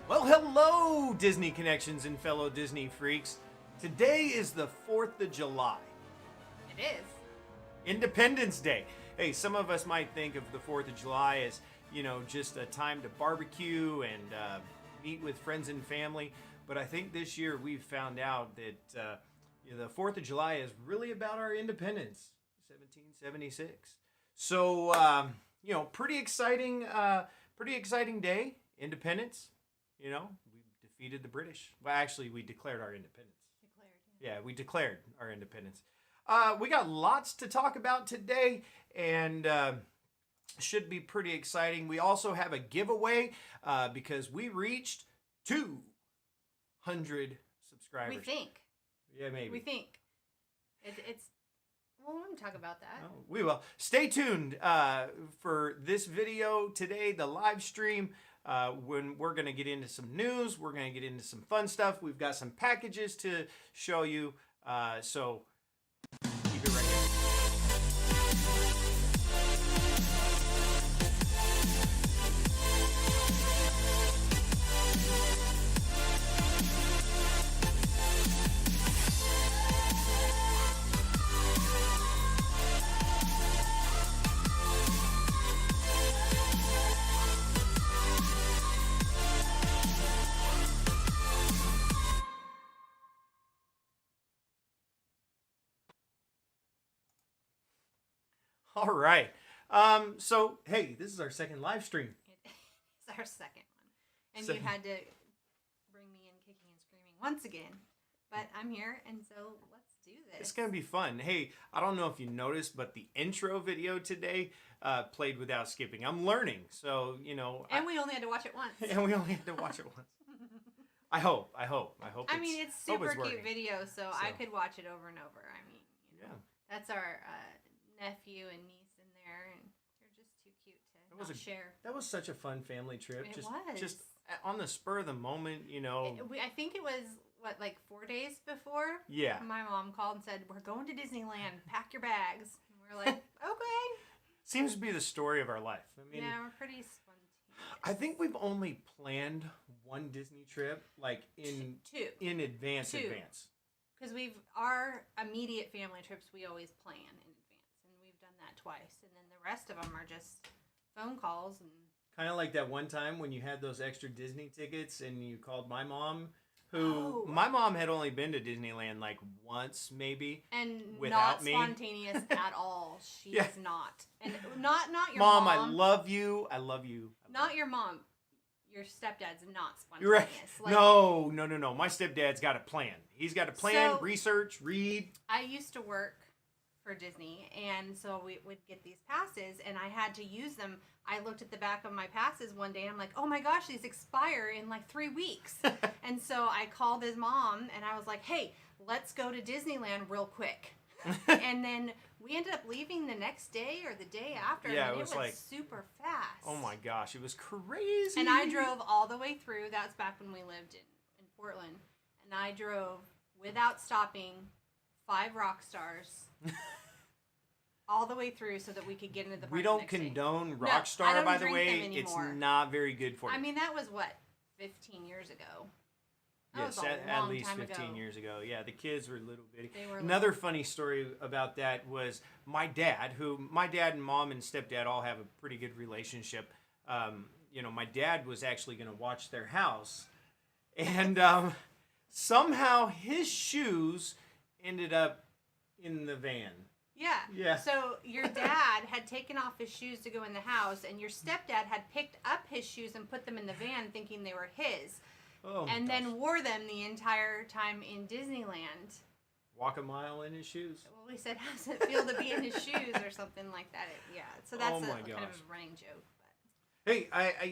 Well, hello, Disney connections and fellow Disney freaks. Today is the 4th of July, It is. Independence Day. Hey, some of us might think of the 4th of July as, just a time to barbecue and meet with friends and family. But I think this year we've found out that the 4th of July is really about our independence, 1776. So, pretty exciting day, independence. We defeated the British. Well, actually, we declared our independence. Yeah, we declared our independence. We got lots to talk about today, and should be pretty exciting. We also have a giveaway because we reached 200 subscribers. We think. Yeah, maybe. We think. It's. Well, we'll talk about that. Oh, we will. Stay tuned for this video today, the live stream. When we're going to get into some news, we're going to get into some fun stuff. We've got some packages to show you. So keep it right here. All right. So, hey, this is our second live stream. It's our second one. And So- you had to bring me in kicking and screaming once again. But I'm here, and so let's do this. It's going to be fun. Hey, I don't know if you noticed, but the intro video today played without skipping. I'm learning. So, And we only had to watch it once. and we only had to watch it once. I hope. I mean, it's hope super it's cute working. video, so I could watch it over and over. I mean, Yeah. That's our nephew and niece in there, and they're just too cute to not share. That was such a fun family trip. It just, was. Just on the spur of the moment, I think it was, 4 days before? Yeah. My mom called and said, we're going to Disneyland. Pack your bags. And we're like, okay. Seems to be the story of our life. I mean, Yeah, we're pretty spontaneous. I think we've only planned one Disney trip, like in advance. Because our immediate family trips, we always plan in advance. And we've done that twice. And then the rest of them are just phone calls. And Kind of like that one time when you had those extra Disney tickets and you called my mom, who my mom had only been to Disneyland like once maybe. And without not me. Spontaneous at all. She Yeah. is not. And not your mom. mom. I love you. I love you. Not your mom. Your stepdad's not spontaneous. You're right. Like, No. My stepdad's got a plan. He's got a plan, So- research, read. I used to work for Disney, and so we would get these passes, and I had to use them. I looked at the back of my passes one day, and I'm like, oh my gosh, these expire in like 3 weeks. And so I called his mom, and I was like, hey, let's go to Disneyland real quick. And then we ended up leaving the next day or the day after. Yeah, and it was like super fast. Oh my gosh, it was crazy. And I drove all the way through. That's back when we lived in Portland. And I drove without stopping 5 rock stars all the way through so that we could get into the park. We don't next day. condone No, Rockstar, I don't by the drink way. them It's anymore. not very good for you. I mean, that was what, 15 years ago? That Yes, was a at long least time 15 ago. years ago. Yeah, the kids were little bitty. They were Another funny story about that was my dad and mom and stepdad all have a pretty good relationship. My dad was actually going to watch their house, and somehow his shoes ended up in the van. Yeah. Yeah. So your dad had taken off his shoes to go in the house, and your stepdad had picked up his shoes and put them in the van thinking they were his. Oh, my And gosh. then wore them the entire time in Disneyland. Walk a mile in his shoes. Well, we said, how does it feel to be in his shoes or something like that? Yeah, so that's Oh my kind of gosh. a running joke. Hey, I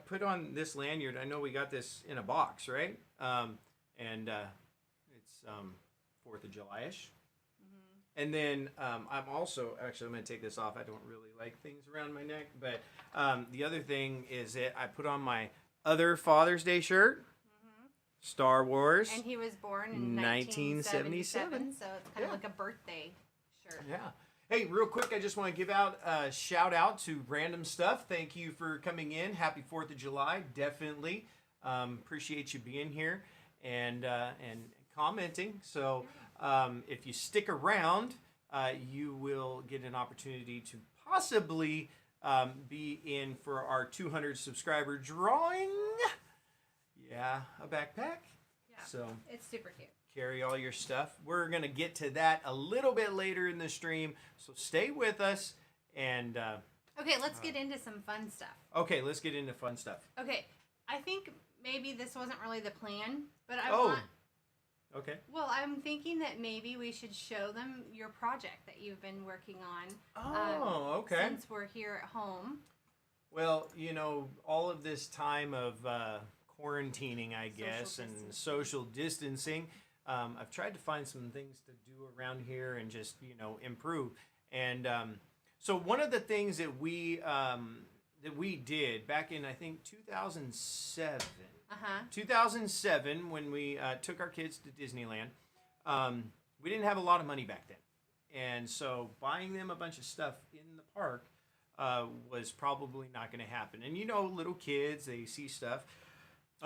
put on this lanyard. I know we got this in a box, right? And it's 4th of July-ish. Mm-hmm. And then I'm also, actually, I'm going to take this off. I don't really like things around my neck. But the other thing is that I put on my other Father's Day shirt. Star Wars. And he was born in 1977. 1977, so it's kind of like a birthday shirt. Yeah. Hey, real quick, I just want to give out a shout out to Random Stuff. Thank you for coming in. Happy 4th of July, definitely. Appreciate you being here and commenting. So if you stick around, you will get an opportunity to possibly be in for our 200 subscriber drawing. Yeah, a backpack. Yeah. So it's super cute. Carry all your stuff. We're going to get to that a little bit later in the stream, so stay with us. And okay, let's get into some fun stuff. Okay, let's get into fun stuff. Okay, I think maybe this wasn't really the plan, but I want... Okay. Well, I'm thinking that maybe we should show them your project that you've been working on. Okay. Since we're here at home. Well, you know, all of this time of quarantining, I guess, and social distancing, I've tried to find some things to do around here and just, you know, improve. And so one of the things that we did back in, I think, 2007. 2007, when we took our kids to Disneyland, we didn't have a lot of money back then. And so buying them a bunch of stuff in the park was probably not going to happen. And you know, little kids, they see stuff.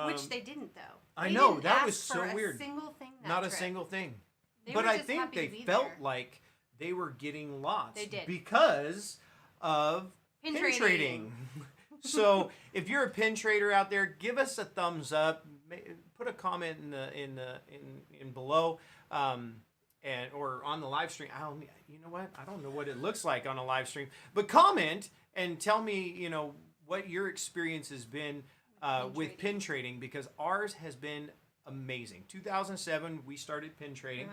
Which they didn't, though. I know, that was so weird. A single thing not trip. A single thing. They but were I just think happy they to be felt there. like they were getting lots. They did. Because of pin trading. So if you're a pin trader out there, give us a thumbs up. Put a comment in below, and or on the live stream. You know what? I don't know what it looks like on a live stream, but comment and tell me, you know, what your experience has been with pin trading, because ours has been amazing. 2007, we started pin trading,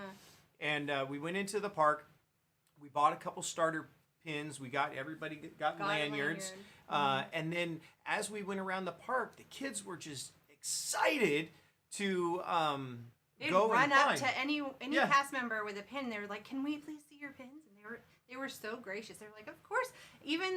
and we went into the park. We bought a couple starter pins. Everybody got lanyards. And then as we went around the park, the kids were just excited to They'd go run and up find. to any cast member with a pin. They were like, "Can we please see your pins?" And they were so gracious. They were like, "Of course." Even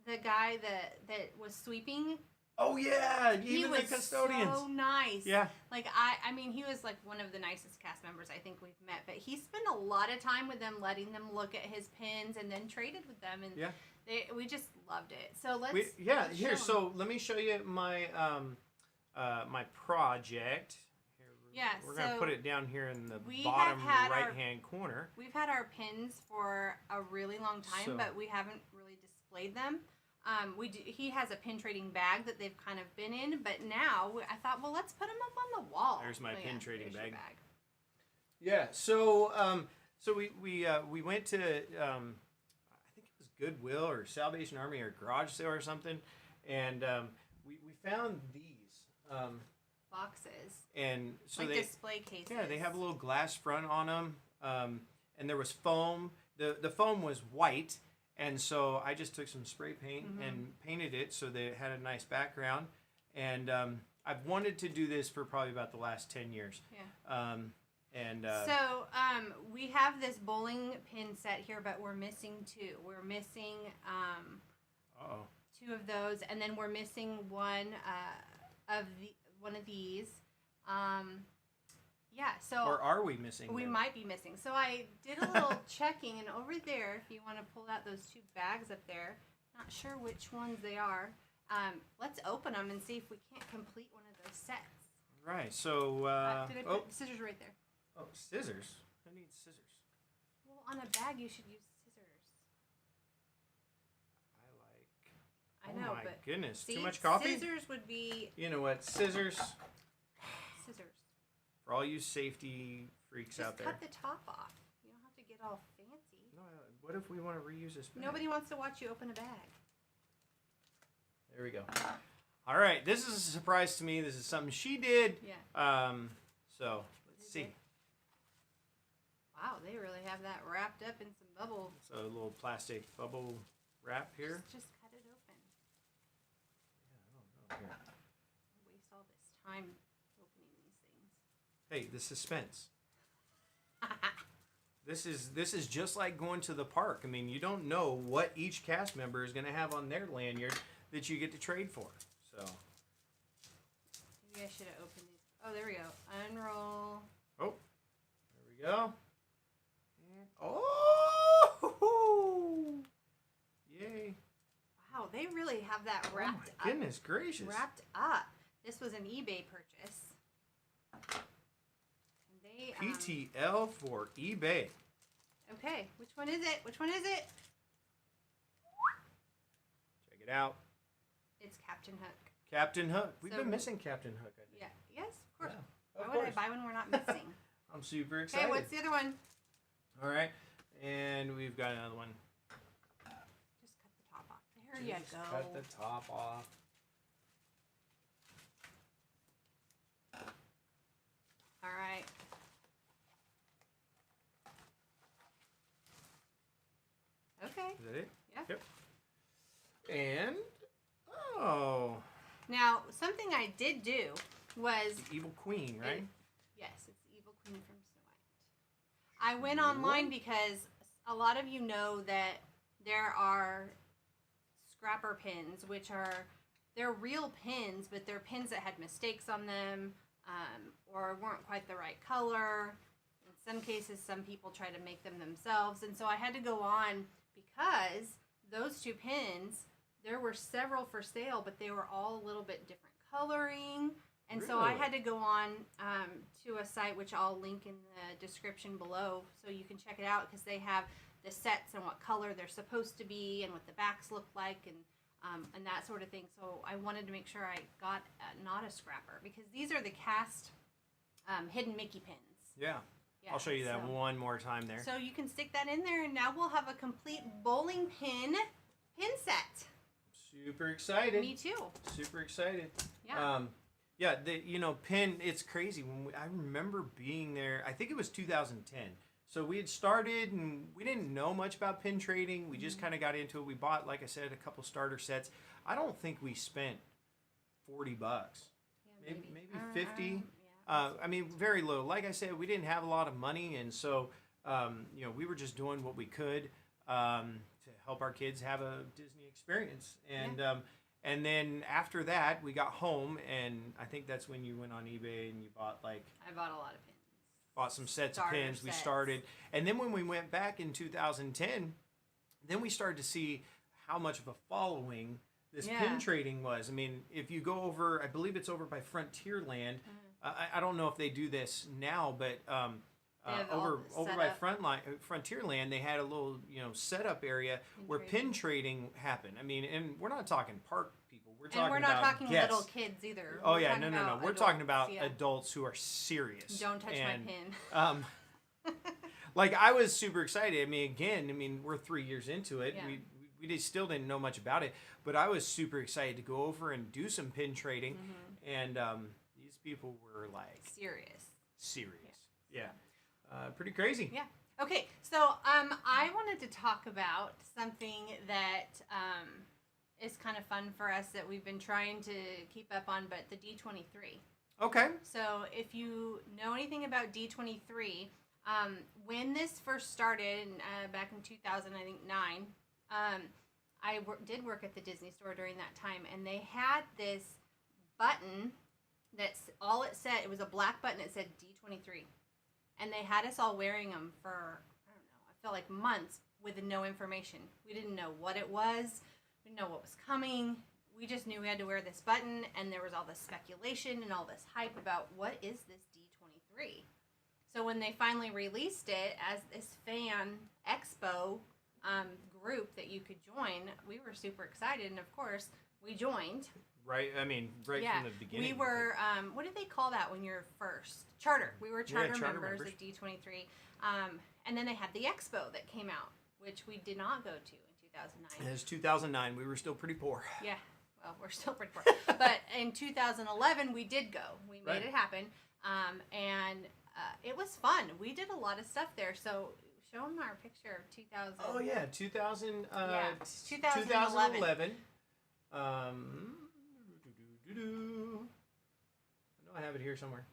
the guy that was sweeping. Oh yeah, even the custodians. So nice. Yeah. Like I mean, he was like one of the nicest cast members I think we've met. But he spent a lot of time with them, letting them look at his pins, and then traded with them. And we just loved it. So let's here. So let me show you my my project. Yeah, we're gonna put it down here in the we bottom have right hand corner. We've had our pins for a really long time, but we haven't really displayed them. He has a pin trading bag that they've kind of been in, but now I thought, well, let's put them up on the wall. There's my pin trading bag. Yeah, so we went to I think it was Goodwill or Salvation Army or garage sale or something, and we found these boxes, and so like they display cases. Yeah, they have a little glass front on them, and there was foam. The foam was white. And so I just took some spray paint and painted it so that it had a nice background. And I've wanted to do this for probably about the last 10 years. Yeah. So we have this bowling pin set here, but we're missing two. We're missing two of those, and then we're missing one of these. Yeah, so... Or are we missing We them? might be missing. So I did a little checking, and over there, if you want to pull out those two bags up there, not sure which ones they are, let's open them and see if we can't complete one of those sets. Right, so... did I put scissors right there? Oh, scissors? Who needs scissors? Well, on a bag, you should use scissors. I know, my but... goodness, see, too much coffee? Scissors would be... You know what, scissors... Scissors. For all you safety freaks out there. Just cut the top off. You don't have to get all fancy. No, what if we want to reuse this bag? Nobody wants to watch you open a bag. There we go. All right, this is a surprise to me. This is something she did. Yeah. So let's see. Wow, they really have that wrapped up in some bubble. So a little plastic bubble wrap here. Just cut it open. Yeah, I don't know. Here. Waste all this time opening these things. Hey, the suspense. This is just like going to the park. I mean, you don't know what each cast member is going to have on their lanyard that you get to trade for. So maybe I should have opened these. Oh, there we go. Unroll. Oh, there we go. And, yay! Wow, they really have that wrapped Oh my goodness gracious! Wrapped up. This was an eBay purchase. And they, PTL for eBay. okay, which one is it? Which one is it? Check it out. It's Captain Hook. Captain Hook. We've So- been missing Captain Hook, I think. Yeah. Yes, of course. Yeah, of Why would I course. buy one we're not missing? I'm super excited. Okay, what's the other one? All right. And we've got another one. Just cut the top off. There you Just go. cut the top off. All right. Okay. Is that it? Yeah. Yep. And, oh, Now, something I did do was the Evil Queen, right? yes, it's the Evil Queen from Snow White. I went online because a lot of you know that there are scrapper pins, which are they're real pins, but they're pins that had mistakes on them or weren't quite the right color. In some cases, some people try to make them themselves, and so I had to go on because those two pins. There were several for sale, but they were all a little bit different coloring. And so I Really? had to go on to a site, which I'll link in the description below, so you can check it out because they have the sets and what color they're supposed to be and what the backs look like and that sort of thing. So I wanted to make sure I got not a scrapper because these are the cast hidden Mickey pins. Yeah. Yeah, I'll show you that so- one more time there. So you can stick that in there, and now we'll have a complete bowling pin set. Super excited. Me too. Super excited. Yeah. Yeah, pin, it's crazy. I remember being there, I think it was 2010. So we had started and we didn't know much about pin trading. We just kind of got into it. We bought, like I said, a couple starter sets. I don't think we spent $40. Yeah, Maybe 50. Yeah. I mean, very low. Like I said, we didn't have a lot of money. And so, we were just doing what we could to help our kids have a Disney experience. And then after that, we got home, and I think that's when you went on eBay and you bought I bought a lot of pins. bought some sets Starter of pins. We sets. started, and then when we went back in 2010, then we started to see how much of a following this Yeah. pin trading was. I mean, if you go over, I believe it's over by Frontierland. I don't know if they do this now, but They have all over the by setup. Frontierland, they had a little setup area where trading. pin trading happened. I mean, and we're not talking park people. We're And talking we're not about talking guests. little kids either. Oh We're yeah, talking no. about We're talking about adults, yeah. adults who are serious. Don't touch And, my pin. Like I was super excited. I mean, we're 3 years into it. Yeah. We still didn't know much about it, but I was super excited to go over and do some pin trading, and these people were like serious. Yeah. Pretty crazy. Yeah. Okay, so I wanted to talk about something that is kind of fun for us that we've been trying to keep up on, but the D23. Okay. So if you know anything about D23, when this first started back in 2009, I did work at the Disney store during that time, and they had this button that's all it said. It was a black button. It said D23. And they had us all wearing them for, I don't know, I felt like months with no information. We didn't know what it was. We didn't know what was coming. We just knew we had to wear this button, and there was all this speculation and all this hype about what is this D23. So when they finally released it as this fan expo group that you could join, we were super excited, and of course, we joined. Right. I mean, right Yeah, from the beginning. we were. What did they call that when you're first? Charter. We were charter, charter members members. of D23. And then they had the expo that came out, which we did not go to in 2009. It was 2009. We were still pretty poor. Yeah, well, we're still pretty poor. But in 2011, we did go. We made Right. it happen. And it was fun. We did a lot of stuff there. So show them our picture of 2000. Oh yeah, 2000. Yeah, 2011. I know I have it here somewhere.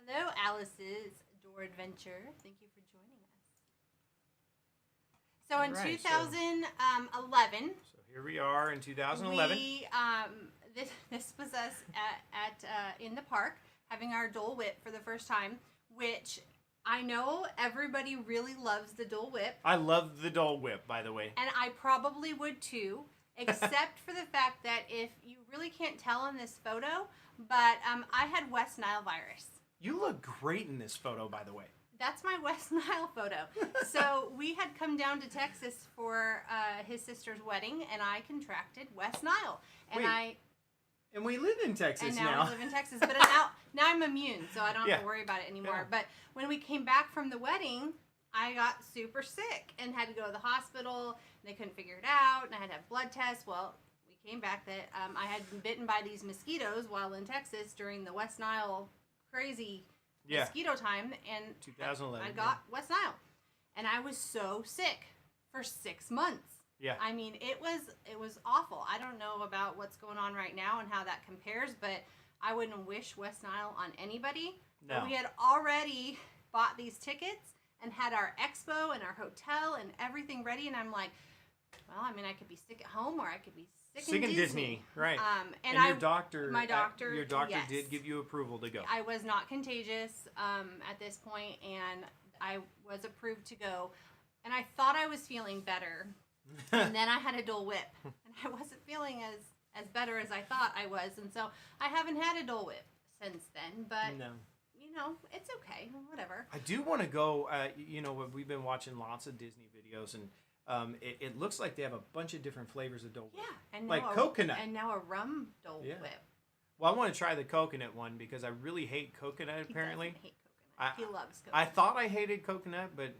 Hello, Alice's Door Adventure. Thank you for joining us. So in Alright, 2011, So here we are in 2011. we this was us at in the park having our Dole Whip for the first time, which I know everybody really loves the Dole Whip, I love the Dole Whip, by the way. and I probably would too. except for the fact that if you really can't tell in this photo, but I had West Nile virus. You look great in this photo, by the way. That's my West Nile photo. So we had come down to Texas for his sister's wedding, and I contracted West Nile. And And we live in Texas now. now. We live in Texas, but now I'm immune, so I don't have to worry about it anymore. Yeah. But when we came back from the wedding, I got super sick and had to go to the hospital. And they couldn't figure it out, and I had to have blood tests. Well, we came back that I had been bitten by these mosquitoes while in Texas during the West Nile crazy mosquito time, and 2011. I got West Nile, and I was so sick for 6 months. Yeah. I mean, it was awful. I don't know about what's going on right now and how that compares, but I wouldn't wish West Nile on anybody. No. But we had already bought these tickets and had our expo and our hotel and everything ready, and I'm like, well, I mean, I could be sick at home or I could be sick in Disney. Right. And your your doctor yes. did give you approval to go. I was not contagious at this point, and I was approved to go. And I thought I was feeling better, and then I had a Dole Whip, and I wasn't feeling as better as I thought I was, and so I haven't had a Dole Whip since then. But No. you know, it's okay, whatever. I do want to go. We've been watching lots of Disney videos, and it looks like they have a bunch of different flavors of Dole Whip. Yeah, and like coconut, and now a rum Dole Whip. Well, I want to try the coconut one because I really hate coconut. Apparently, he doesn't hate coconut. He loves coconut. I thought I hated coconut, but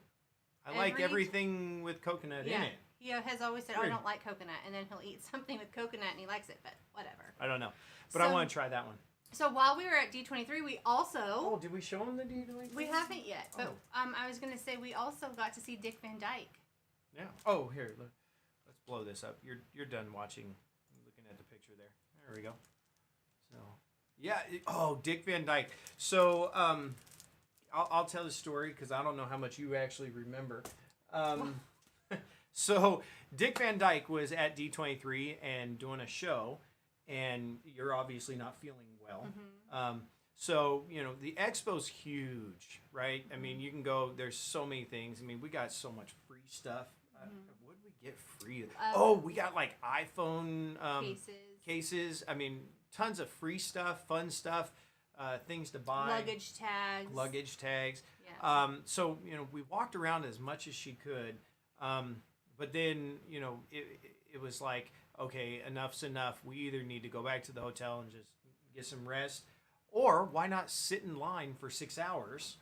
I like everything with coconut in it. He has always said, "Oh, I don't like coconut," and then he'll eat something with coconut and he likes it, but whatever. I don't know, but I want to try that one. So while we were at D23, we also... Oh, did we show him the D23? We haven't yet, but I was going to say we also got to see Dick Van Dyke. Yeah. Oh, here, let's blow this up. You're done watching, looking at the picture there. There we go. So, yeah. Dick Van Dyke. So, I'll tell the story because I don't know how much you actually remember. So, Dick Van Dyke was at D23 and doing a show, and you're obviously not feeling well. Mm-hmm. So, the expo's huge, right? I mean, you can go, there's so many things. I mean, we got so much free stuff. What did we get free? We got like iPhone cases. I mean, tons of free stuff, fun stuff, things to buy. Luggage tags. Yeah. So, we walked around as much as she could. But then, it was like, okay, enough's enough. We either need to go back to the hotel and just get some rest, or why not sit in line for 6 hours?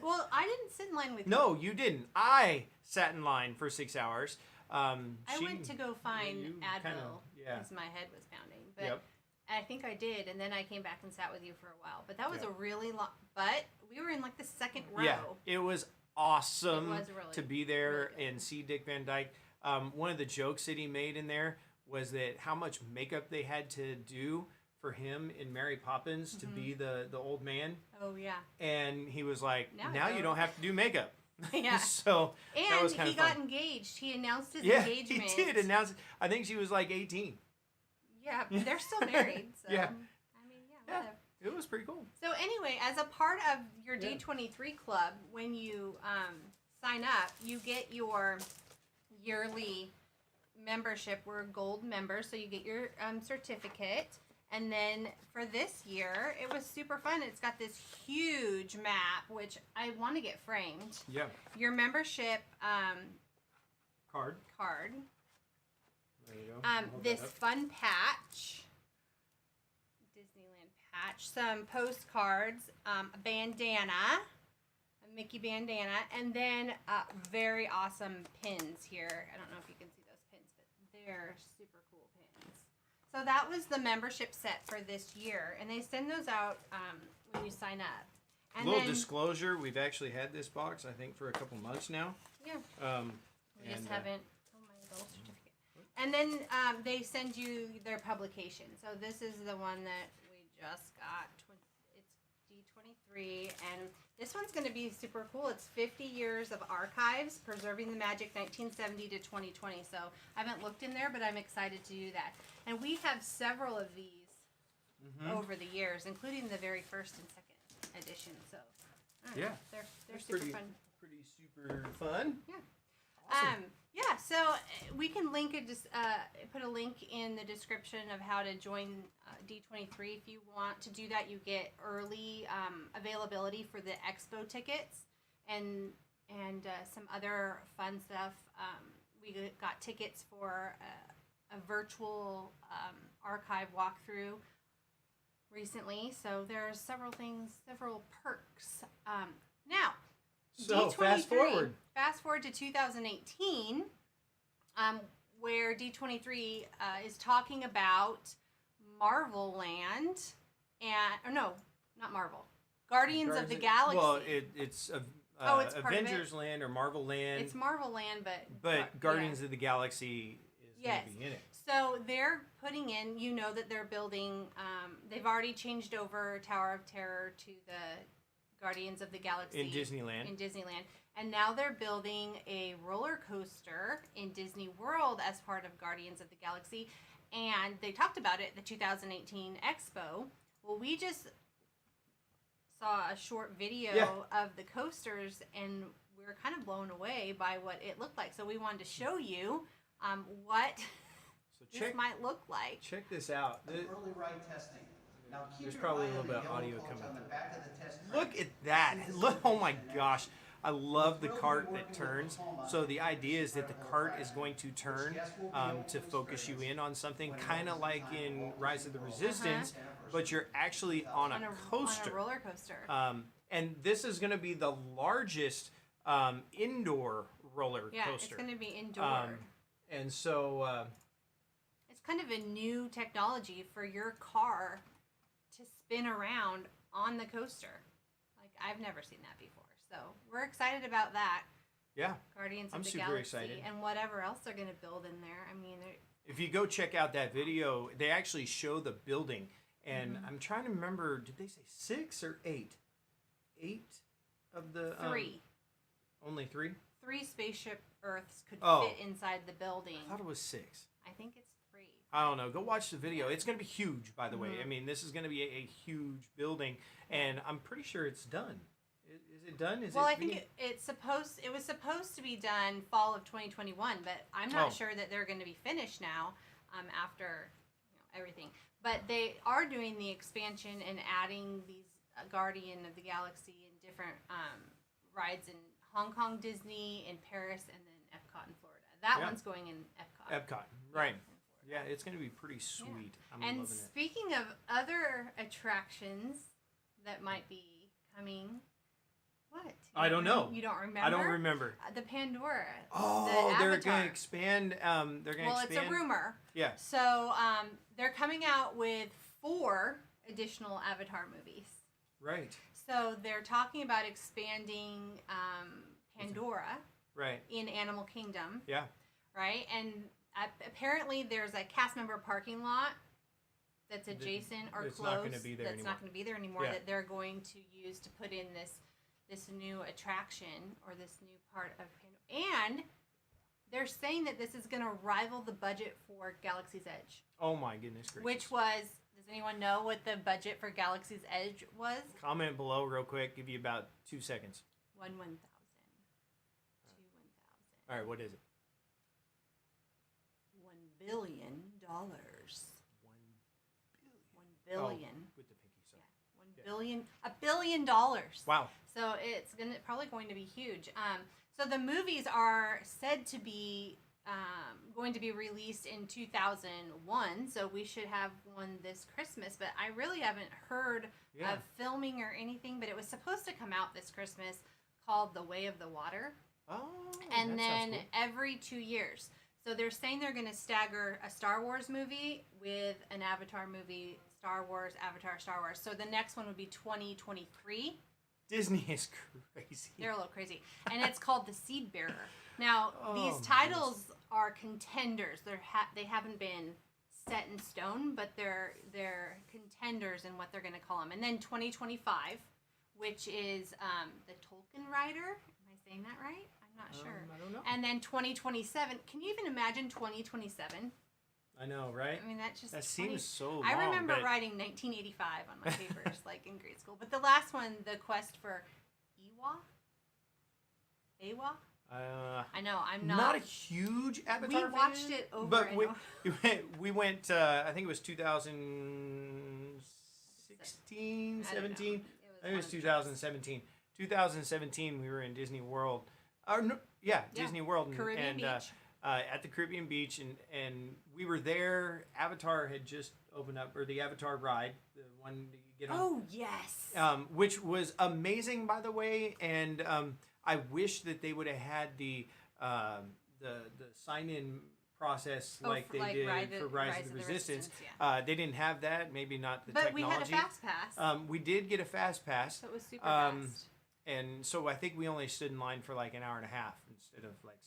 Well, I didn't sit in line with you. No, you didn't. I sat in line for 6 hours. I went to go find Advil because my head was pounding. But I think I did, and then I came back and sat with you for a while. But that was a really long... But we were in like the second row. Yeah, it was awesome to be there really and see Dick Van Dyke. One of the jokes that he made in there was that how much makeup they had to do for him in Mary Poppins to be the old man. Oh, yeah. And he was like, now you don't have to do makeup. Yeah. So that was kind of fun. And he got engaged. He announced his engagement. He did announce it. I think she was like 18. Yeah, but they're still married. So. Yeah. I mean, whatever. It was pretty cool. So anyway, as a part of your D23 Club, when you sign up, you get your yearly membership. We're gold members, so you get your certificate. And then for this year, it was super fun. It's got this huge map, which I want to get framed. Yeah. Your membership Card. There you go. This fun patch. Disneyland patch. Some postcards. A bandana. A Mickey bandana. And then very awesome pins here. I don't know if you can see those pins, but they're super cool pins. So that was the membership set for this year. And they send those out when you sign up. And Little disclosure, we've actually had this box, I think, for a couple months now. Yeah. We just haven't... Oh, my gold certificate. And then they send you their publication. So this is the one that we just got. It's D23. And this one's going to be super cool. It's 50 years of archives, preserving the magic 1970 to 2020. So I haven't looked in there, but I'm excited to do that. And we have several of these over the years, including the very first and second edition. So they're super fun. Pretty super fun. Yeah. Awesome. Yeah, so we can link it. Just put a link in the description of how to join D23. If you want to do that, you get early availability for the expo tickets and some other fun stuff. We got tickets for a virtual archive walkthrough recently, so there's several perks. Now, So D23, fast forward to 2018, where D23 is talking about Marvel Land not Marvel, Guardians of the Galaxy. Well, it's Avengers Land or Marvel Land. It's Marvel Land, but Guardians of the Galaxy is going to be in it. So they're putting in, that they're building, they've already changed over Tower of Terror to the Guardians of the Galaxy. In Disneyland. And now they're building a roller coaster in Disney World as part of Guardians of the Galaxy. And they talked about it at the 2018 Expo. Well, we just saw a short video of the coasters, and we were kind of blown away by what it looked like. So we wanted to show you what this might look like. Check this out. Early ride testing. Now, There's probably a little bit of audio coming on the back of the test Look at that. Look, oh my gosh. I love the cart that turns. So the idea is that the cart is going to turn to focus you in on something, kind of like in Rise of the Resistance, but you're actually on a coaster. On a roller coaster. And this is going to be the largest indoor roller coaster. Yeah, it's going to be indoor. And so... it's kind of a new technology for your car to spin around on the coaster. Like, I've never seen that before. So we're excited about that. Yeah. Guardians of the super Galaxy excited. And whatever else they're going to build in there. I mean, if you go check out that video, they actually show the building. And I'm trying to remember, did they say 6 or 8? 8 of the... 3. Only 3? 3 spaceship Earths could fit inside the building. I thought it was 6. I think it's 3. I don't know. Go watch the video. It's going to be huge, by the way. I mean, this is going to be a huge building, and I'm pretty sure it's done. Is it done? I think it was supposed to be done fall of 2021, but I'm not sure that they're going to be finished now after everything. But they are doing the expansion and adding these Guardian of the Galaxy and different rides in Hong Kong, Disney, in Paris, and then Epcot in Florida. That one's going in Epcot. Epcot, right. Yeah, it's going to be pretty sweet. I'm loving it. And speaking of other attractions that might be coming, what? I don't know. You don't remember? I don't remember. The Pandora. Oh, they're going to expand. It's a rumor. Yeah. So they're coming out with 4 additional Avatar movies. Right. So they're talking about expanding Pandora. Right. In Animal Kingdom. Yeah. Right? And apparently there's a cast member parking lot that's adjacent or it's close. not going to be there that's anymore. not going to be there anymore. Yeah. That they're going to use to put in this new attraction or this new part of Pandora. And they're saying that this is going to rival the budget for Galaxy's Edge. Oh my goodness gracious. Which was, does anyone know what the budget for Galaxy's Edge was? Comment below real quick. Give you about 2 seconds. 1,000. 2,000. All right, what is it? $1 billion. 1 billion. Oh, with the pinky, sorry. Yeah, $1 billion. $1 billion. Wow. So it's probably going to be huge. So the movies are said to be going to be released in 2001. So we should have one this Christmas. But I really haven't heard of filming or anything. But it was supposed to come out this Christmas, called The Way of the Water. Oh. And then cool. every 2 years. So they're saying they're going to stagger a Star Wars movie with an Avatar movie. Star Wars, Avatar, Star Wars. So the next one would be 2023. Disney is crazy. They're a little crazy. And it's called The Seed Bearer. Now, these titles are contenders. They haven't been set in stone, but they're contenders in what they're going to call them. And then 2025, which is the Tolkien Rider. Am I saying that right? I'm not sure. I don't know. And then 2027. Can you even imagine 2027? I know, right? I mean, that seems so long. I remember writing 1985 on my papers, like in grade school. But the last one, the quest for Ewa. I know I'm not a huge Avatar. We watched fan, it over. but and we, over. we went. I think it was 2016, 17. I think it was 2017. 2017, we were in Disney World. Disney World, Caribbean Beach. At the Caribbean Beach, and we were there. Avatar had just opened up, or the Avatar ride, the one that you get on. Oh yes. Which was amazing, by the way, and I wish that they would have had the sign-in process like they did for Rise of the Resistance. Yeah. They didn't have that. Maybe not the but technology. But we had a fast pass. We did get a fast pass. So it was super fast. And so I think we only stood in line for like an hour and a half instead of like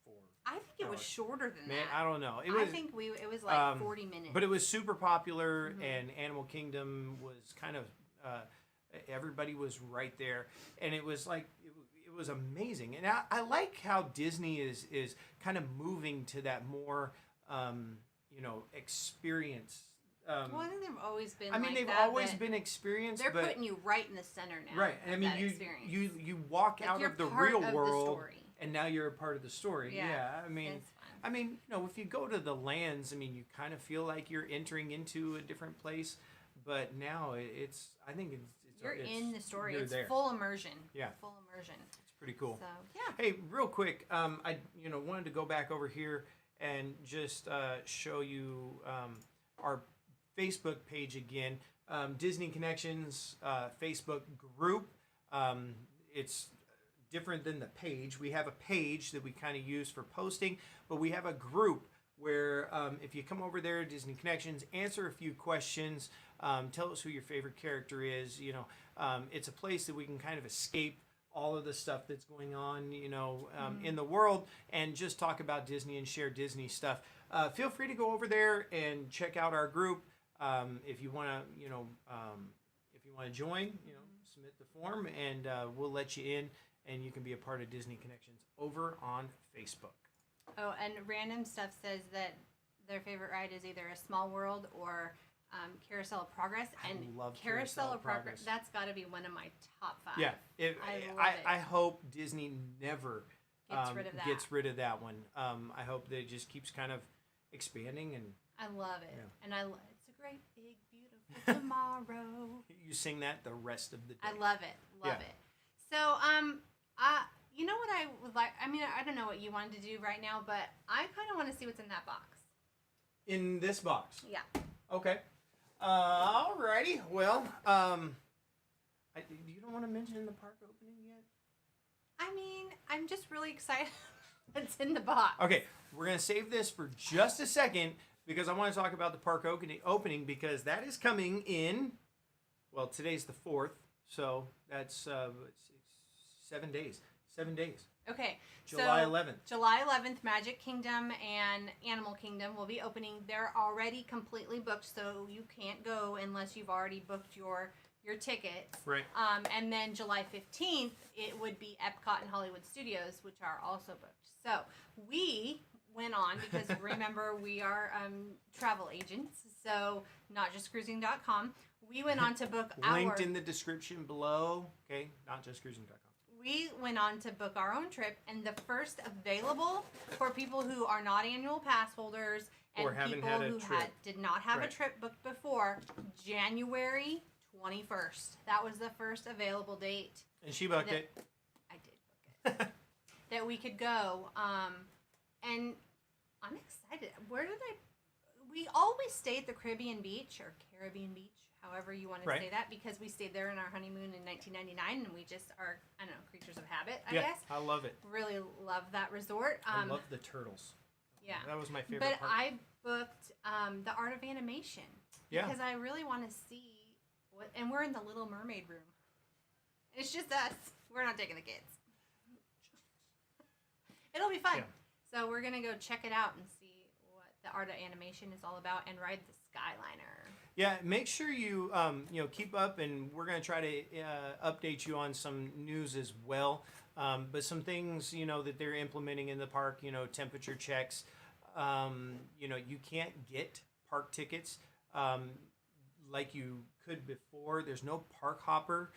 4 I think it was shorter than that. I don't know. I think it was like 40 minutes. But it was super popular, and Animal Kingdom was kind of everybody was right there, and it was like it was amazing. And I like how Disney is kind of moving to that more experience. Well, I think they've always been. They've always been experienced. They're putting you right in the center now. Right. I mean, you walk out of the real world, and now you're a part of the story. Yeah. If you go to the lands, you kind of feel like you're entering into a different place, but now I think you're in the story. It's there. Full immersion. Yeah. Full immersion. It's pretty cool. So yeah. Hey, real quick, I wanted to go back over here and just show you our Facebook page again, Disney Connections Facebook group. It's different than the page. We have a page that we kind of use for posting, but we have a group where if you come over there, Disney Connections, answer a few questions, tell us who your favorite character is. It's a place that we can kind of escape all of the stuff that's going on, in the world, and just talk about Disney and share Disney stuff. Feel free to go over there and check out our group. If you want to join, submit the form, and we'll let you in, and you can be a part of Disney Connections over on Facebook. Oh, and Random Stuff says that their favorite ride is either A Small World or Carousel of Progress. And I love Carousel of Progress. That's got to be one of my top 5. Yeah, I hope Disney never gets rid of that one. I hope that it just keeps kind of expanding, and I love it. Yeah. And it's a great big beautiful tomorrow. You sing that the rest of the day. I love it. Love it. So you know what I would like? I don't know what you wanted to do right now, but I kind of want to see what's in that box. In this box? Yeah. Okay. Alrighty. Well, you don't want to mention the park opening yet? I'm just really excited what's in the box. Okay, we're going to save this for just a second because I want to talk about the park opening because that is coming in, well, today's the 4th, so that's 7 days. 7 days. Okay. July 11th. July 11th, Magic Kingdom and Animal Kingdom will be opening. They're already completely booked, so you can't go unless you've already booked your tickets. Right. And then July 15th, it would be Epcot and Hollywood Studios, which are also booked. So we went on, because remember, we are travel agents, so notjustcruising.com. We went on to book Linked in the description below. Okay, notjustcruising.com. We went on to book our own trip, and the first available for people who are not annual pass holders and or people who did not have a trip booked before, January 21st. That was the first available date. And she booked it. I did book it. That we could go. And I'm excited. We always stay at the Caribbean Beach, or Caribbean Beach, however you want to say that, because we stayed there in our honeymoon in 1999, and we just are, creatures of habit, I guess. I love it. Really love that resort. I love the turtles. Yeah. That was my favorite part. part. I booked the Art of Animation. Yeah. Because I really want to see and we're in the Little Mermaid room. It's just us. We're not taking the kids. It'll be fun. Yeah. So we're going to go check it out and see what the Art of Animation is all about and ride the Skyliner. Yeah, make sure you keep up, and we're going to try to update you on some news as well. But some things, that they're implementing in the park, temperature checks. You can't get park tickets like you could before. There's no park hopper.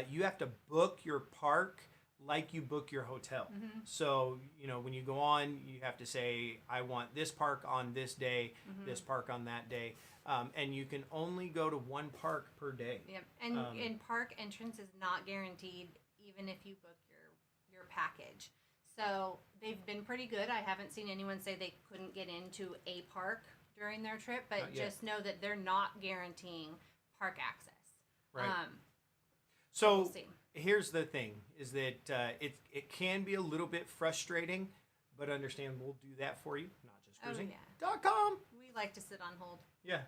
You have to book your park like you book your hotel. Mm-hmm. So, when you go on, you have to say, I want this park on this day, Mm-hmm. this park on that day. And you can only go to one park per day. Yep. And park entrance is not guaranteed even if you book your package. So they've been pretty good. I haven't seen anyone say they couldn't get into a park during their trip, but just know that they're not guaranteeing park access. Right. So we'll So see. here's the thing: is that it can be a little bit frustrating, but understand we'll do that for you. Not just Oh, cruising. yeah. .com. We like to sit on hold. Yeah.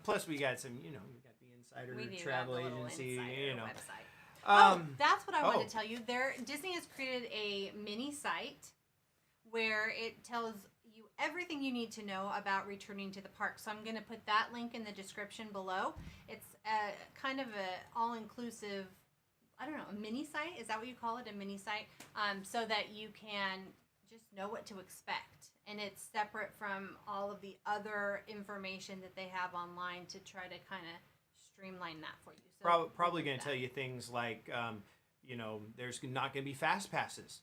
Plus, we got some. We got the Insider We do Travel have a little Agency. insider website. That's what I wanted to tell you. Disney has created a mini site where it tells you everything you need to know about returning to the park. So I'm going to put that link in the description below. It's a kind of a all-inclusive, I don't know, a mini site. Is that what you call it? A mini site? So that you can just know what to expect. And it's separate from all of the other information that they have online to try to kind of streamline that for you. So Probably going to tell you things like, there's not going to be fast passes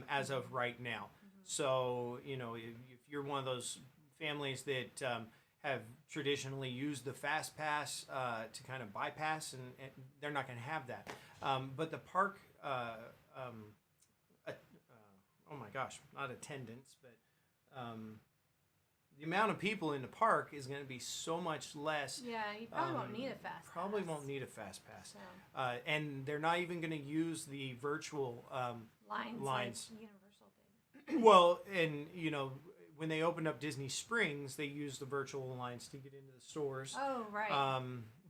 as of right now. Mm-hmm. So, if you're one of those families that have traditionally used the fast pass to kind of bypass, and they're not going to have that. But the park, oh my gosh, not attendance, but the amount of people in the park is going to be so much less. Yeah, you probably won't need a fast Probably pass. won't need a fast pass. So. And they're not even going to use the virtual Lines. Like Universal did. Well, and when they opened up Disney Springs, they used the virtual lines to get into the stores. Oh, right.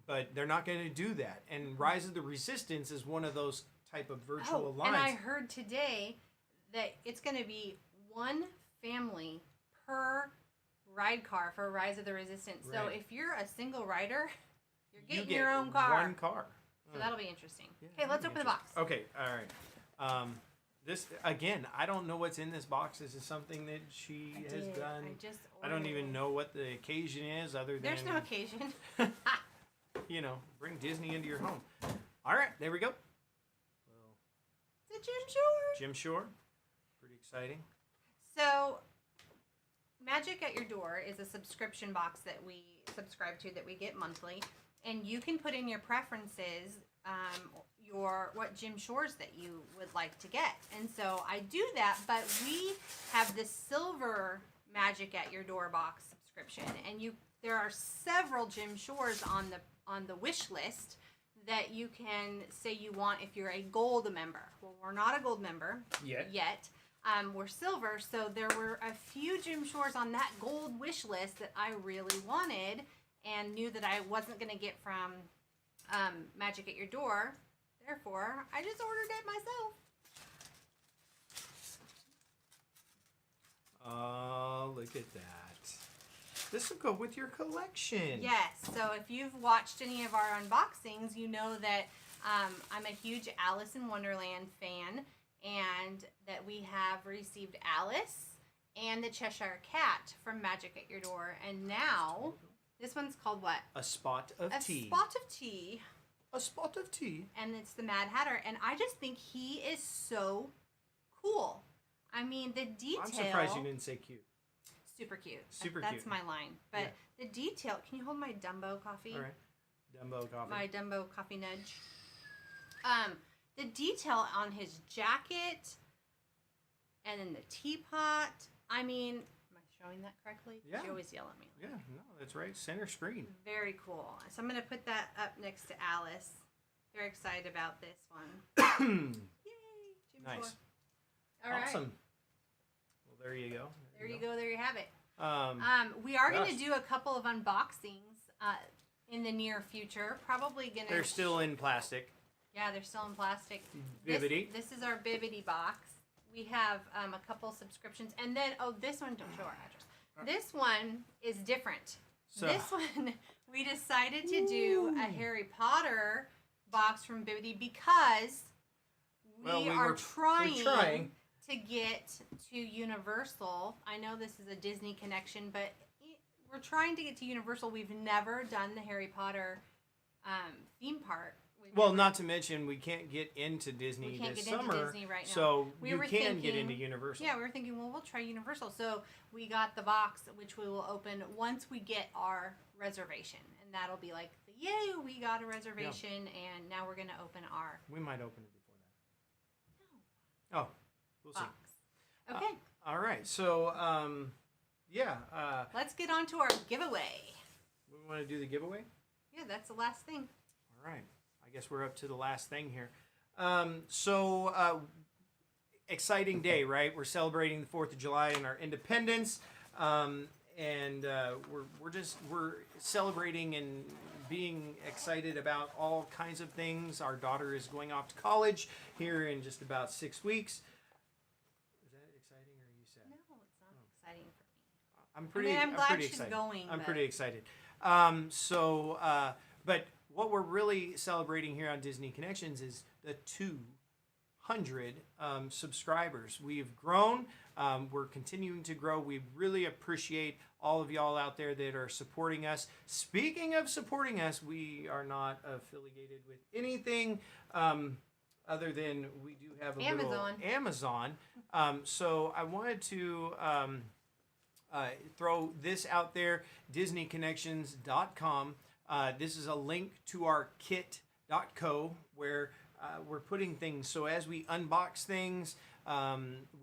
But they're not going to do that. And Rise of the Resistance is one of those type of virtual lines. And I heard today that it's going to be one family per ride car for Rise of the Resistance. So Right. if you're a single rider, you're You getting get your own car. One car. So that'll be interesting. Yeah, Okay, let's that'll open be the box. Okay, all right. This again, I don't know what's in this box. This is something that she has done. I don't even know what the occasion is, other than There's no occasion. bring Disney into your home. All right, there we go. Well, It's a Jim Shore. Jim Shore, pretty exciting. So, Magic at Your Door is a subscription box that we subscribe to that we get monthly, and you can put in your preferences, what Jim Shores that you would like to get. And so I do that, but we have the silver Magic at Your Door box subscription, and there are several Jim Shores on the wish list that you can say you want if you're a gold member. Well, we're not a gold member yet. We're silver, so there were a few Jim Shores on that gold wish list that I really wanted and knew that I wasn't going to get from Magic at Your Door. Therefore, I just ordered it myself. Oh, look at that. This will go with your collection. Yes, so if you've watched any of our unboxings, you know that I'm a huge Alice in Wonderland fan, and that we have received Alice and the Cheshire Cat from Magic at Your Door. And now, this one's called what? A spot of tea. A spot of tea. A spot of tea. And it's the Mad Hatter. And I just think he is so cool. I mean, the detail... I'm surprised you didn't say cute. Super cute. Super That's cute. my line. But the detail... Can you hold my Dumbo coffee? All right. Dumbo coffee. My Dumbo coffee nudge. The detail on his jacket and then the teapot. I mean, am I showing that correctly? Yeah. You always yell at me. Yeah, no, that's right. Center screen. Very cool. So I'm going to put that up next to Alice. Very excited about this one. Yay! Jim Nice. Shore. All right. Awesome. Well, there you go. There you go. There you have it. We are gosh. going to do a couple of unboxings in the near future. Probably going to... They're still in plastic. Yeah, they're still in plastic. Bibbidi. This is our Bibbidi box. We have a couple subscriptions. And then, this one, don't show our address. This one is different. So- This one, we decided to do a Harry Potter box from Bibbidi because we are we're trying to get to Universal. I know this is a Disney connection, but we're trying to get to Universal. We've never done the Harry Potter theme park Well, not to mention we can't get into Disney we can't this get summer, into Disney right now. so We you were can get thinking- into Universal. Yeah, we were thinking, well, we'll try Universal. So we got the box, which we will open once we get our reservation, and that'll be like, yay, we got a reservation, and now we're gonna open our We might open it before that. Oh, we'll see. box. Okay, All right, so yeah, let's get on to our giveaway. we want to do the giveaway. Yeah, that's the last thing. All right, I guess we're up to the last thing here. Exciting day, right? We're celebrating the 4th of July and our independence, and we're celebrating and being excited about all kinds of things. Our daughter is going off to college here in just about 6 weeks. Is that exciting, or are you sad? No, it's not exciting for me. I'm I'm glad pretty she's excited. going, I'm but- pretty excited. But what we're really celebrating here on Disney Connections is the 200 subscribers. We've grown. We're continuing to grow. We really appreciate all of y'all out there that are supporting us. Speaking of supporting us, we are not affiliated with anything other than we do have a little Amazon. So I wanted to throw this out there, DisneyConnections.com. This is a link to our kit.co where we're putting things. So as we unbox things,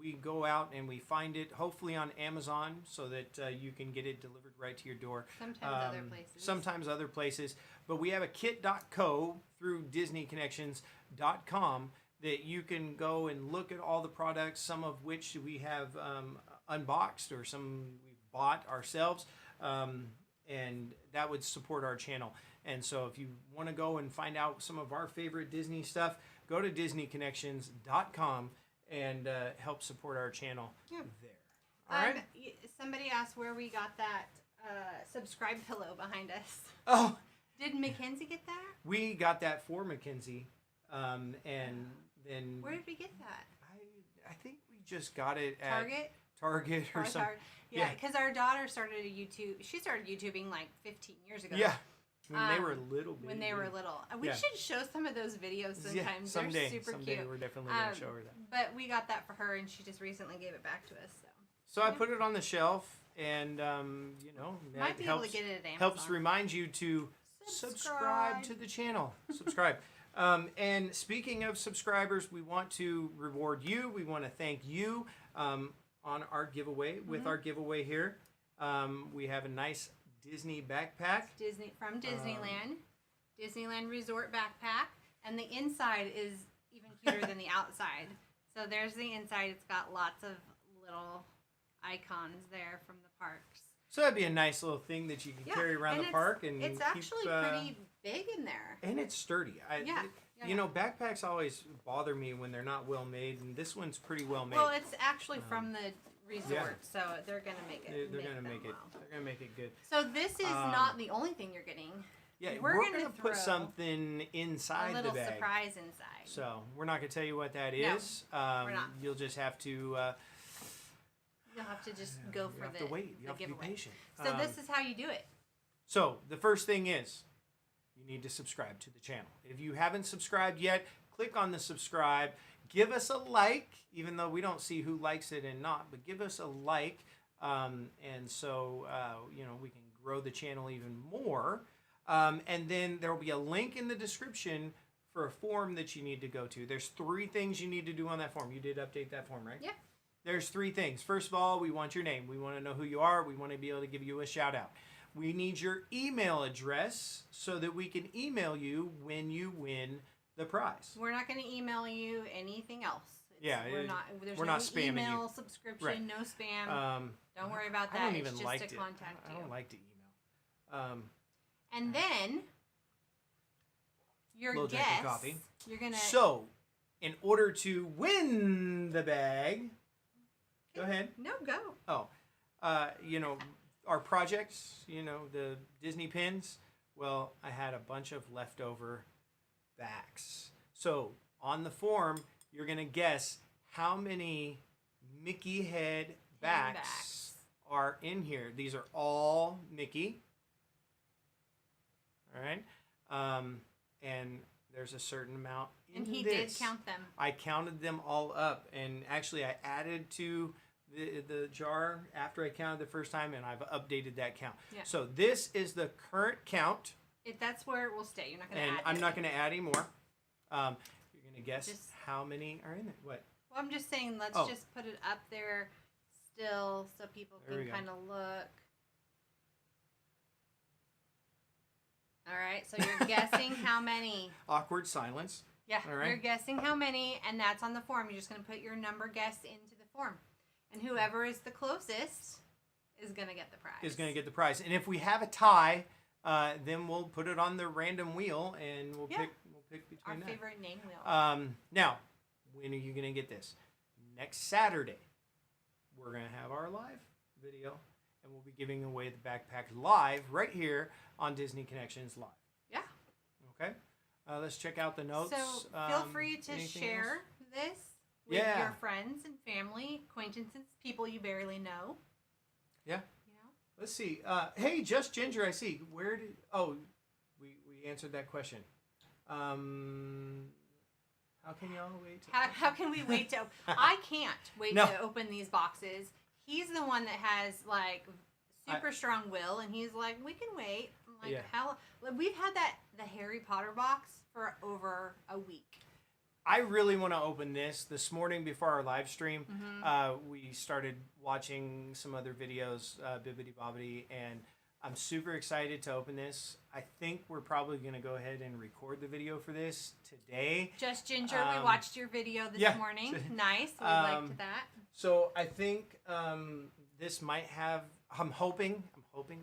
we go out and we find it hopefully on Amazon so that you can get it delivered right to your door. Sometimes other places. But we have a kit.co through DisneyConnections.com that you can go and look at all the products, some of which we have unboxed or some we've bought ourselves. And that would support our channel. And so if you want to go and find out some of our favorite Disney stuff, go to DisneyConnections.com and help support our channel there. All right? Somebody asked where we got that subscribe pillow behind us. Oh, Did Mackenzie get that? we got that for Mackenzie. And then Where did we get that? I think we just got it at Target or or something. Yeah, because our daughter started a YouTube. She started YouTubing like 15 years ago. Yeah. When they were little. When they were little. We should show some of those videos sometimes. Yeah, someday. They're super Someday cute. we're definitely going to show her that. But we got that for her, and she just recently gave it back to us. So I put it on the shelf, and that Might be able to get it at Amazon. helps remind you to subscribe to the channel. Subscribe. And speaking of subscribers, we want to reward you. We want to thank you on our giveaway. With our giveaway here, we have a nice Disney backpack. Disney from Disneyland. Disneyland Resort backpack. And the inside is even cuter than the outside. So there's the inside. It's got lots of little icons there from the parks. So that'd be a nice little thing that you can carry around the park, and it's actually pretty big in there. And it's sturdy. Backpacks always bother me when they're not well made, and this one's pretty well made. Well, it's actually from the resort, so they're gonna make it. They're gonna make it. They're gonna make it good. So this is not the only thing you're getting. Yeah, we're gonna put something inside the bag. A little bag. surprise inside. So we're not gonna tell you what that is. We're not. You'll just have to. You'll have to just go for the wait. You have giveaway. to be patient. So this is how you do it. So the first thing is, you need to subscribe to the channel. If you haven't subscribed yet, click on the subscribe. Give us a like, even though we don't see who likes it and not, but give us a like, and so we can grow the channel even more. And then there will be a link in the description for a form that you need to go to. There's 3 things you need to do on that form. You did update that form, right? Yeah. There's 3 things. First of all, we want your name. We want to know who you are. We want to be able to give you a shout out. We need your email address so that we can email you when you win the prize. We're not going to email you anything else. There's we're no not spamming email you. subscription, Right. no spam. Don't worry about that. I don't it's even just like to to contact you. I don't like to email. And then your Little drink of guess, coffee. you're gonna. So, in order to win the bag, go ahead. No, go. Oh, our projects, the Disney pins. Well, I had a bunch of leftover backs. So on the form, you're gonna guess how many Mickey head backs are in here. These are all Mickey. All right, and there's a certain amount. And he this. did count them. I counted them all up, and actually I added to the jar after I counted the first time, and I've updated that count. Yeah. So this is the current count. That's where it will stay. You're not going to And add I'm it. not going to add any more. You're going to guess how many are in there. What? Well, I'm just saying, let's just put it up there still so people There we can go. kind of look. All right, so you're guessing how many. Awkward silence. Yeah, All right. you're guessing how many, and that's on the form. You're just going to put your number guess into the form. And whoever is the closest is going to get the prize. Is going to get the prize. And if we have a tie, then we'll put it on the random wheel, and we'll pick between our that. favorite name wheel. Now, when are you going to get this? Next Saturday, we're going to have our live video, and we'll be giving away the backpack live right here on Disney Connections Live. Yeah. Okay? Let's check out the notes. So feel free to anything share else? this with your friends and family, acquaintances, people you barely know. Yeah. You know? Let's see. Hey, Just Ginger, I see. Where did... Oh, we answered that question. How can y'all wait? How can we wait to... I can't wait No. to open these boxes. He's the one that has, like, super strong will, and he's like, we can wait. I'm like, how... We've had the Harry Potter box for over a week. I really want to open this morning before our live stream. We started watching some other videos, Bibbidi Bobbidi, and I'm super excited to open this. I think we're probably going to go ahead and record the video for this today. Just Ginger, we watched your video this morning. Nice. We liked that. So I think this might have... I'm hoping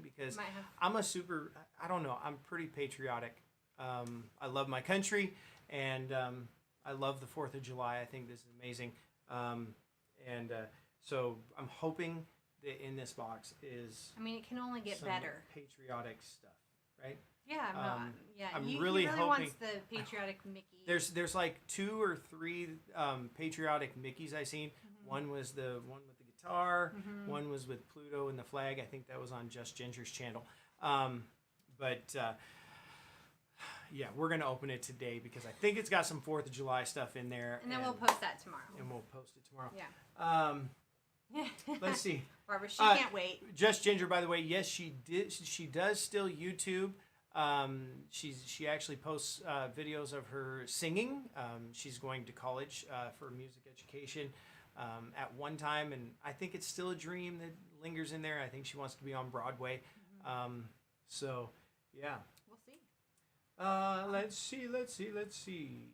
because I'm I don't know, I'm pretty patriotic. I love my country, and I love the 4th of July. I think this is amazing. So I'm hoping that in this box is... I mean, it can only get better. Patriotic stuff, right? Yeah, I'm he really really hoping... wants the patriotic Mickey. There's like 2 or 3 patriotic Mickeys I seen. One was the one with the guitar. One was with Pluto and the flag. I think that was on Just Ginger's channel. Yeah, we're going to open it today because I think it's got some 4th of July stuff in there. And then we'll post that tomorrow. And we'll post it tomorrow. Yeah. Let's see. Barbara, she can't wait. Just Ginger, by the way, yes, she did. She does still YouTube. She actually posts videos of her singing. She's going to college for music education at one time, and I think it's still a dream that lingers in there. I think she wants to be on Broadway. So, yeah. We'll see. Let's see.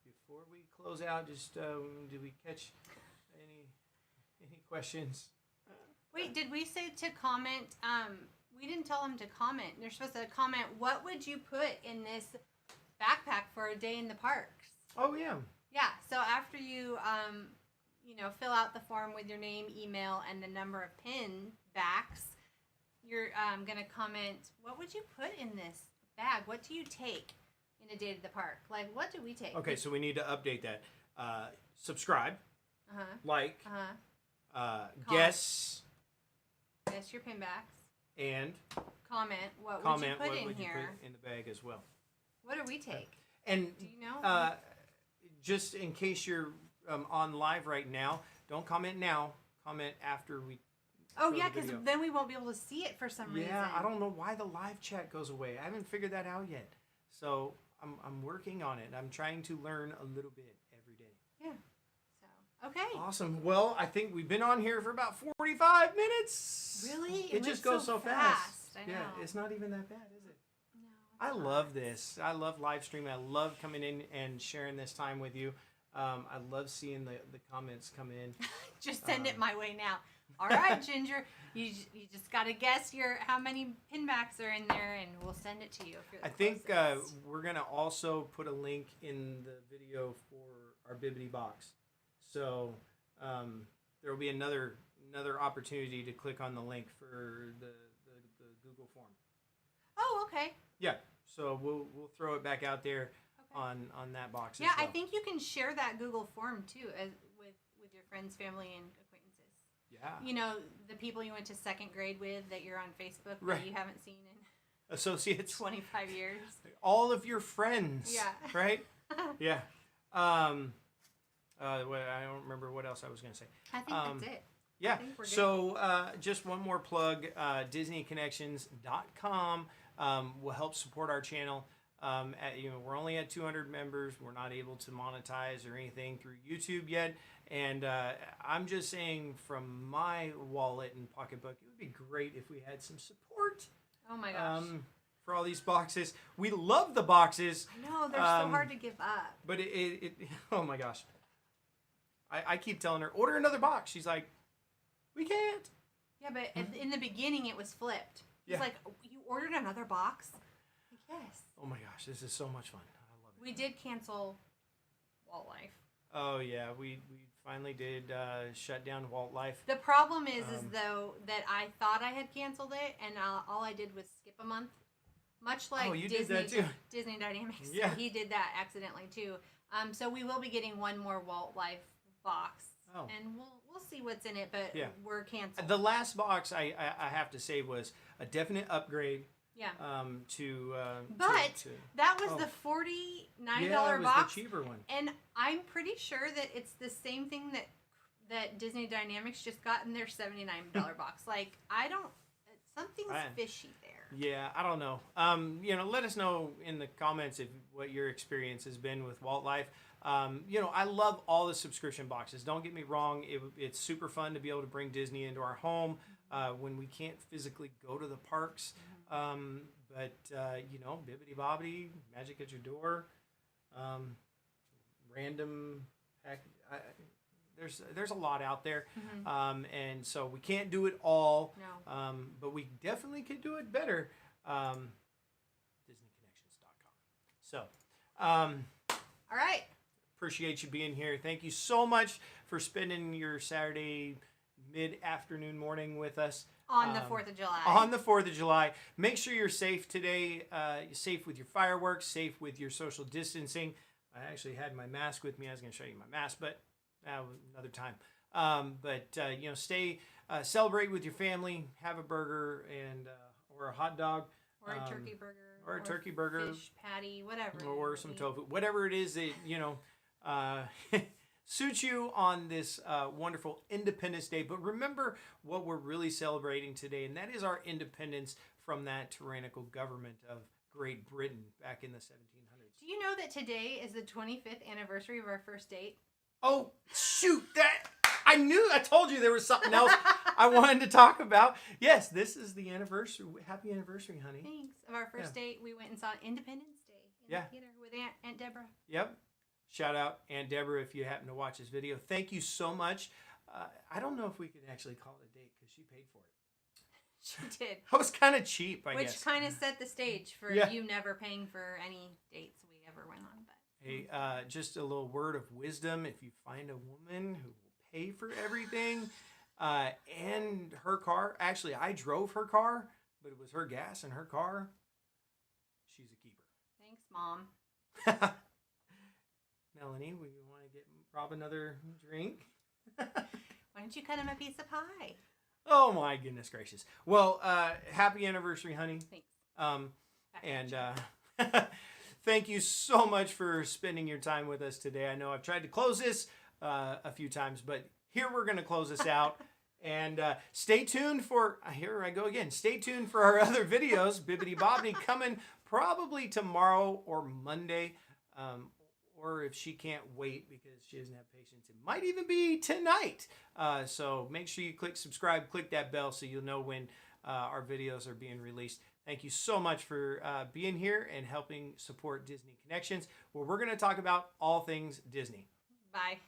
Before we close out, just did we catch any questions? Wait, did we say to comment? We didn't tell them to comment. They're supposed to comment, what would you put in this backpack for a day in the parks? Oh, yeah. Yeah, so after you, fill out the form with your name, email, and the number of pin backs, you're going to comment, what would you put in this bag? What do you take in a day to the park? Like, what do we take? Okay, so we need to update that. Subscribe, like, guess your pin backs. And comment what would you put in you here? put in the bag as well. What do we take? And do you know? Just in case you're on live right now, don't comment now. Comment after we. Oh yeah, because then we won't be able to see it for some reason. Yeah, I don't know why the live chat goes away. I haven't figured that out yet. So I'm working on it. I'm trying to learn a little bit every day. Yeah. So okay. Awesome. Well, I think we've been on here for about 45 minutes. Really? It just goes so fast. I know. Yeah, it's not even that bad, is it? No. I love this. I love live streaming. I love coming in and sharing this time with you. I love seeing the comments come in. Just send it my way now. All right, Ginger. You just got to guess how many pin backs are in there, and we'll send it to you. If you're the I think closest. we're going to also put a link in the video for our Bibbidi box. So there will be another opportunity to click on the link for the Google form. Oh, okay. Yeah. So we'll throw it back out there on that box. Yeah, as well. I think you can share that Google form too, with your friends, family, and acquaintances. Yeah. You know, the people you went to second grade with that you're on Facebook Right. that you haven't seen associates, 25 years. all of your friends. Yeah. Right? Yeah. I don't remember what else I was going to say. I think that's it. Yeah. think we're good. So just one more plug, DisneyConnections.com will help support our channel. We're only at 200 members. We're not able to monetize or anything through YouTube yet. And I'm just saying from my wallet and pocketbook, it would be great if we had some support. Oh my gosh. For all these boxes. We love the boxes. I know, they're so hard to give up. But it oh my gosh. I keep telling her, order another box. She's like, we can't. Yeah, but in the beginning it was flipped. Yeah. It's like, you ordered another box? Yes. Oh my gosh, this is so much fun. I love it. We did cancel Walt Life. Oh yeah, we finally did shut down Walt Life. The problem is though that I thought I had canceled it, and all I did was skip a month. Much like you Disney, did that too. Disney Dynamics. Yeah. He did that accidentally too. So we will be getting one more Walt Life box, and we'll see what's in it, but we're canceled. The last box I have to say was a definite upgrade. Yeah. But that was the $49 it was box, the cheaper one. and I'm pretty sure that it's the same thing that Disney Dynamics just got in their $79 box. Like, something's fishy there. Yeah, I don't know. Let us know in the comments what your experience has been with Walt Life. I love all the subscription boxes. Don't get me wrong. It's super fun to be able to bring Disney into our home when we can't physically go to the parks. Bibbidi Bobbidi, Magic at Your Door, random pack. There's a lot out there, and so we can't do it all. No. But we definitely could do it better. DisneyConnections.com. So, all right. Appreciate you being here. Thank you so much for spending your Saturday mid-afternoon morning with us. On the 4th of July. On the 4th of July. Make sure you're safe today. Safe with your fireworks. Safe with your social distancing. I actually had my mask with me. I was going to show you my mask, but another time. Stay, celebrate with your family. Have a burger or a hot dog. Or a turkey burger. Or a turkey burger. Fish patty, whatever. Or some tofu. Whatever it is that, suits you on this wonderful Independence Day. But remember what we're really celebrating today, and that is our independence from that tyrannical government of Great Britain back in the 1700s. Do you know that today is the 25th anniversary of our first date? Oh, shoot. I told you there was something else I wanted to talk about. Yes, this is the anniversary. Happy anniversary, honey. Thanks. Of our first date, we went and saw Independence Day in the theater with Aunt Deborah. Yep. Shout out Aunt Deborah if you happen to watch this video. Thank you so much. I don't know if we could actually call it a date because she paid for it. She did. I was kind of cheap, I guess. Which kind of set the stage for you never paying for any dates we ever went on. But hey, just a little word of wisdom. If you find a woman who will pay for everything and her car. Actually, I drove her car, but it was her gas and her car. She's a keeper. Thanks, Mom. Melanie, we want to get Rob another drink? Why don't you cut him a piece of pie? Oh my goodness gracious! Well, happy anniversary, honey. Thanks. Thank you so much for spending your time with us today. I know I've tried to close this a few times, but here we're going to close this out. And stay tuned for, here I go again, stay tuned for our other videos, Bibbidi Bobbidi, coming probably tomorrow or Monday. Or if she can't wait because she doesn't have patience, it might even be tonight. So make sure you click subscribe, click that bell so you'll know when our videos are being released. Thank you so much for being here and helping support Disney Connections, where we're going to talk about all things Disney. Bye.